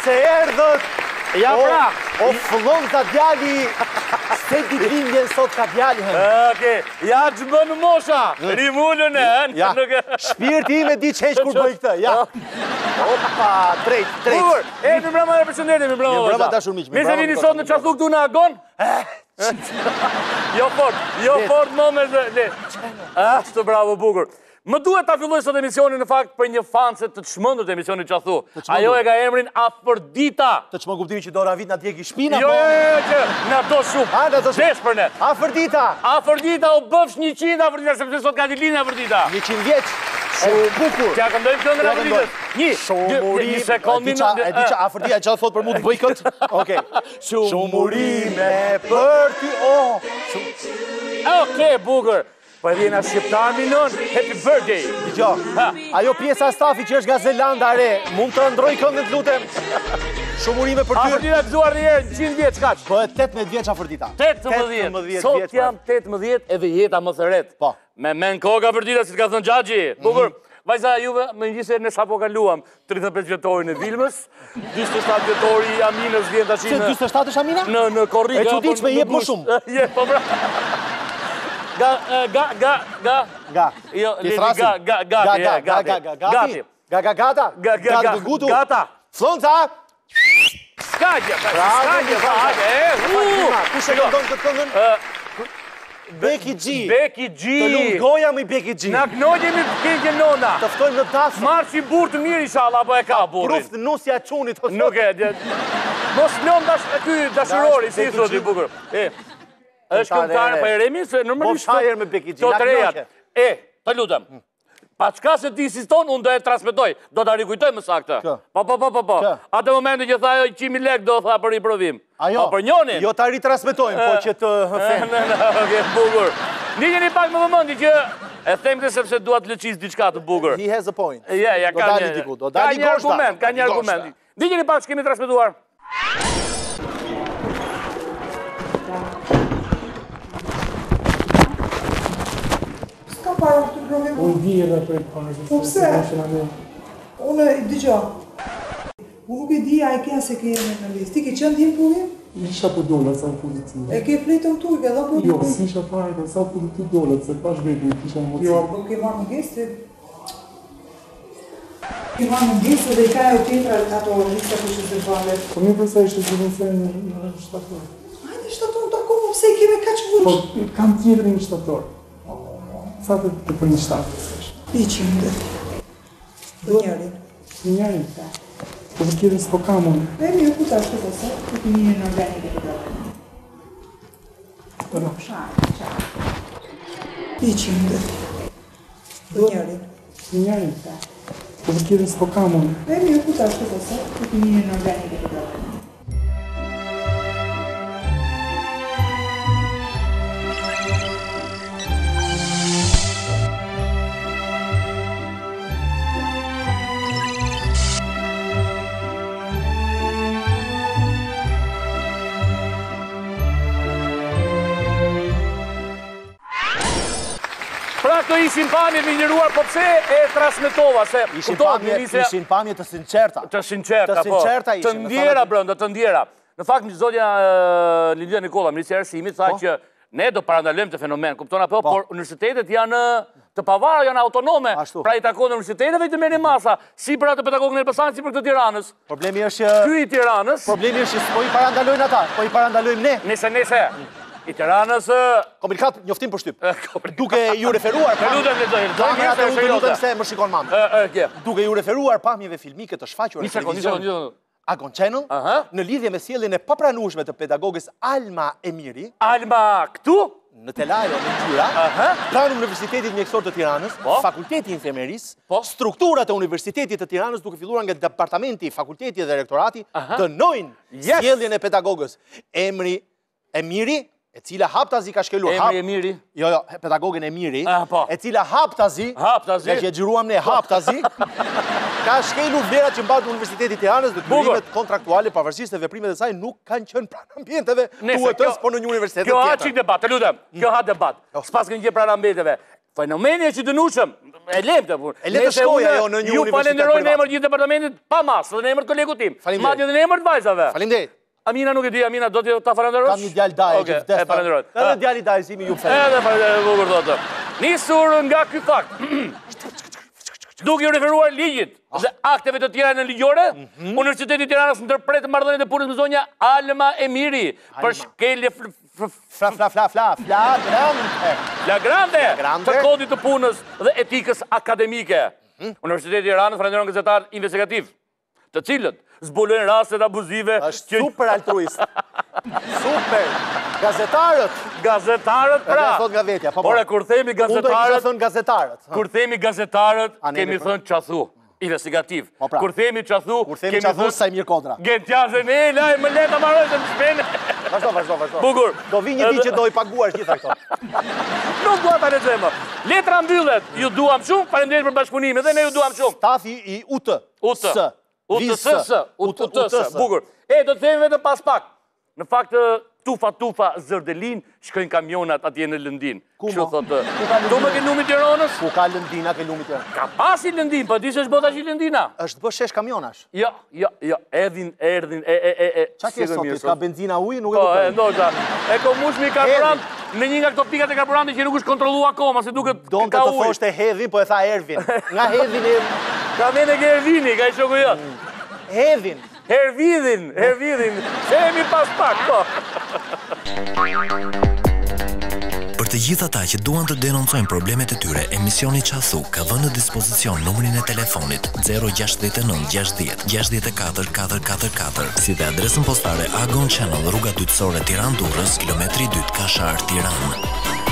Se erdhët, ja pra, o fëllon ka djali, se ditëlindjen sot ka djali hënë. Oke, ja që bënë mosha, rimullën e hënë. Ja, shpirti ime di që kur bëj këtë, ja. Opa, drejt. Bukur, e mi brama e përshëndetim, mi brama. Mi brama dashur miq. Mirë se vini sot në qasu këtu në agon? Jo fort, më me dhe. Ashtë bravo, bukur. Më duhet ta filloj sot emisionin në fakt për një fanse të çmendur të emisionit qasu. Ajo e ka emrin Afërdita. Të çmë kuptimin që Dora vit na djegi shpina. Jo, që na do shumë. Desh për ne. Afërdita. Afërdita u bëfsh 100 Afërdita sepse sot ka ditëlindjen Afërdita. 100 vjeç. Shumë bukur. T'ja këndojmë këngën Afërditës. Një sekondin. E di që Afërdita çfarë thot për mua të bëj këtë? Okej. Shumurime për ty. Okej, bukur. Po e vjena shqiptar minon, happy birthday! Gjo, ajo pjesa stafi që është nga Zelanda re, mund të ndroj këngën të lutem. Shumurime për ty. Afërdita të zuar njerë, 100 vjeç kaq. Bëhet 18 vjeç Afërdita. 18. Sot jam 18 edhe jeta më së retë. Po. Me men koka Afërdita, si t'ka thënë Gjaxhi. Bukur, vajza juve, më njëse në sapo kaluam 35 vjetorin e Vilmës, 27 vjetori i Aminës vjen tash në... Se 27 është Amina? Në korrika. E çuditshme, jep më shumë. Je, po bra. Ga. Jo, gati. Gati gugudu. Gata. Flonca. Skagja. Kush e këndon këtë këngën? Beki G. Të lumë goja me Beki G. Na knojë me Beki Nona. Të ftojmë në dasë. Marë që i burë të mirë inshallah, apo e ka burë. Pruf të nusja e qunit. Nuk e, mos lëm dashurori, si i thoti bukur. është këngëtare për Eremi, se normalisht... Po shajer me Beki G, na knojë. Të lutem. Pa qka se ti insiston, unë do e transmetoj. Do të rikujtoj më saktë. Po. Atë momentin që tha 100.000 lek do tha për i provim. Ajo, për njonin. Jo të ritransmetojmë, po që të hëfem. Oke, bukur. Ndiheni pak më vëmendje që e them këtë sepse dua të lëçis diçka të bukur. He has a point. Ja, ka një argument, ka një argument. Ndiheni pak që kemi transmetuar. Unë di edhe për e parë. Po pse? Unë i dëgjo. Unë nuk e di a e kja se ke jemi në listë. Ti ke qënë t'jem punim? Isha për dolat sa pozitiv. E ke fletën tu, ke dha për Jo, si isha fajta sa pozitiv dolat, se pash vetë në kisha emoci. Jo, po ke marrë në gestë. Ke marrë në gestë dhe i ka e o tjetra ato lista për që të valet. Po mi përsa ishte zhvënëse në shtator. Hajde shtator në tako, pëse i keme kaq vërsh? Po, kam tjetër një shtator. Sa të për një shtatë, sësh? 100. Dhe njerin. Njerin? Po të kjerën s'po kam unë. E mirë, ku ta shtu përse? Ku të njërin organike të dërë. Përra. Shaj. 100. Dhe njerin. Njerin? Po të kjerën s'po kam unë. E mirë, ku ta shtu përse? Ku të njërin organike të dërë. Pra këto ishin pamje të minëruar, po pse e transmetova, se... Ishin pamje të sinqerta. Të sinqerta, po. Të ndjera, brënda, të ndjera. Në fakt, zotja Lidia Nikola, Ministri Arsimit, tha që ne do parandalojmë të fenomen, kupton apo, por universitetet janë të pavara, janë autonome, pra i takon universiteteve të merrni masa, si për atë pedagogën e Elbasanit, si për këtë Tiranës. Problemi është që... Ky i Tiranës... Problemi është që po i parandalojnë ata, po i parandalojmë ne. Nese. I Tiranës... Komplikat, njoftim për shtyp. Duke ju referuar... Unë të lutem se më shikon mamë. Duke ju referuar pamjeve filmike të shfaqura në televizion Agon Channel, në lidhje me sjelljen e papranueshme të pedagogës Alma Emiri. Alma këtu? në Telajo, në Gjyra, pranë Universitetit Mjekësor të Tiranës, Fakulteti Infirmerisë, strukturat e Universitetit të Tiranës, duke filluar nga departamenti, fakulteti dhe rektorati, dënojnë sjelljen e pedagogës. Emri Emiri, e cila haptazi ka shkelur... Emri Emiri? Jo, pedagogën Emiri, e cila haptazi, nga që gjiruam ne haptazi, ka shkelur vlerat që mbahet në Universitetit Tiranës dhe detyrimet kontraktuale, pavarësisht se veprimet e saj nuk kanë qenë pranë ambienteve tuajtës, por në një universitet tjetër. Kjo ha çik debat, të lutem. Kjo ha debat. S'pas kanë gjë pranë ambienteve. Fenomeni është i dënueshëm. E lemte punë. E le të shkojë ajo në një universitet privat. Ju falenderoj në emër të gjithë departamentit pa masë, dhe në emër të kolegut tim. Madje edhe në emër të vajzave. Faleminderit. Amina nuk e di, Amina do të ta falenderosh? Kam një djalë dajë që vdes. E falenderoj. Edhe djali dajësimi ju falenderoj. Edhe falenderoj bukur thotë. Nisur nga ky fakt. Duke u referuar ligjit dhe akteve të tjera në ligjore, Universiteti i Tiranës ndërpret marrëdhënien e punës me zonja Alma Emiri për shkelje flagrante të kodit të punës dhe etikës akademike. Universiteti i Tiranës falenderon gazetar investigativ, të cilët zbulojnë rastet abuzive. Është super altruist. Super. Gazetarët pra. Thot nga vetja. Por kur themi gazetarët, kemi thënë çathu, investigativ. Kur themi çathu, kemi thënë Sajmir Kodra. Gentjazën e laj më le ta marrësh në shpenë. Vazhdo. Bukur. Do vi një ditë që do i paguash gjitha këto. Nuk dua ta lexoj më. Letra mbyllet. Ju duam shumë, faleminderit për bashkëpunimin dhe ne ju duam shumë. Stafi i UTS. Bukur. Do të themi vetëm pas pak. Në fakt, tufa Zërdelin, shkojnë kamionat atje në Lëndin. Kështu thotë. Do më ke lumi Tiranës? Ku ka Lëndina, ke lumi Tiranës? Ka pasi Lëndin, po di se është bota që Lëndina. Është bë shesh kamionash. Jo, erdhin. Qa ke sotit, ka benzina ujë, nuk e kuptoj. Ndoshta. E ko mushmi karburant në një nga këto pikat e karburantit që nuk është kontrolluar akoma, se duket ka ujë. Donte të thoshte Hedhin, po e tha Ervin. Nga Hedhin e... Ka vene ke Ervini, ka i shoku jot. Hedhin. Hervidhin. Shemi pas pak, po. Për të gjithë ata që duan të denoncojnë problemet e tyre, emisioni Çathu ka vënë në dispozicion numrin e telefonit 069 60 64 444, si dhe adresën postare Agon Channel, rruga Dytësore Tiranë Durrës, kilometri 2 Kashar, Tiranë.